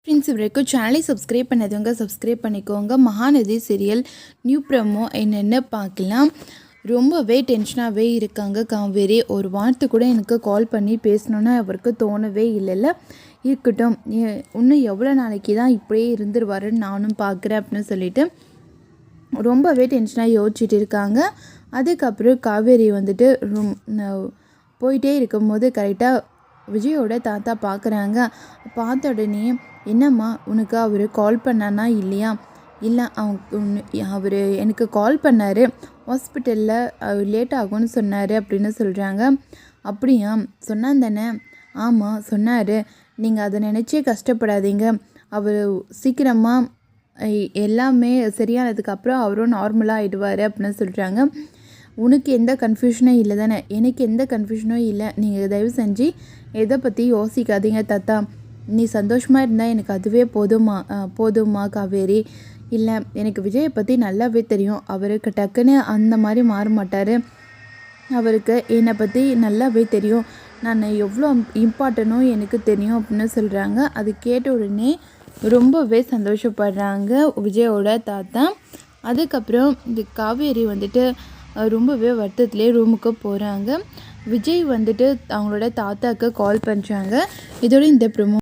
Friends வரைக்கும் சேனலை subscribe பண்ணாதவங்க சப்ஸ்கிரைப் பண்ணிக்கோங்க. மகாநதி சீரியல் நியூ ப்ரோமோ என்னென்னு பார்க்கலாம். ரொம்பவே டென்ஷனாகவே இருக்காங்க காவேரி. ஒரு வார்த்தை கூட எனக்கு கால் பண்ணி பேசணுன்னு அவருக்கு தோணவே இல்லைல்ல. இருக்கட்டும், இன்னும் எவ்வளோ நாளைக்கு தான் இப்படியே இருந்துருவாருன்னு நானும் பார்க்குறேன் அப்படின்னு சொல்லிட்டு ரொம்பவே டென்ஷனாக யோசிச்சுட்டு இருக்காங்க. அதுக்கப்புறம் காவேரி வந்துட்டு போயிட்டே இருக்கும்போது கரெக்டாக விஜயோட தாத்தா பார்க்குறாங்க. பார்த்த உடனே, என்னம்மா உனக்கு அவர் கால் பண்ணானா இல்லையா? இல்லை, அவர் எனக்கு கால் பண்ணார், ஹாஸ்பிட்டலில் லேட் ஆகும்னு சொன்னார் அப்படின்னு சொல்கிறாங்க. அப்படியா, சொன்னான் தானே? ஆமாம் சொன்னார். நீங்கள் அதை நினச்சே கஷ்டப்படாதீங்க. அவர் சீக்கிரமாக எல்லாமே சரியானதுக்கப்புறம் அவரும் நார்மலாக ஆகிடுவார் அப்படின்னு சொல்கிறாங்க. உனக்கு எந்த கன்ஃபியூஷனும் இல்லை தானே? எனக்கு எந்த கன்ஃபியூஷனும் இல்லை. நீங்கள் தயவு செஞ்சு எதை பற்றி யோசிக்காதீங்க தாத்தா. நீ சந்தோஷமாக இருந்தால் எனக்கு அதுவே போதுமா காவேரி. இல்லை, எனக்கு விஜயை பற்றி நல்லாவே தெரியும். அவருக்கு டக்குன்னு அந்த மாதிரி மாற மாட்டார். அவருக்கு என்னை பற்றி நல்லாவே தெரியும். நான் எவ்வளோ இம்பார்ட்டனோ எனக்கு தெரியும் அப்படின்னு சொல்கிறாங்க. அது கேட்ட உடனே ரொம்பவே சந்தோஷப்படுறாங்க விஜயோட தாத்தா. அதுக்கப்புறம் இந்த காவேரி வந்துட்டு ரொம்பவே வருத்தத்துலேயே ரூமுக்கு போகிறாங்க. விஜய் வந்துட்டு அவங்களோட தாத்தாவுக்கு கால் பண்ணுறாங்க. இதோட இந்த ப்ரோமோ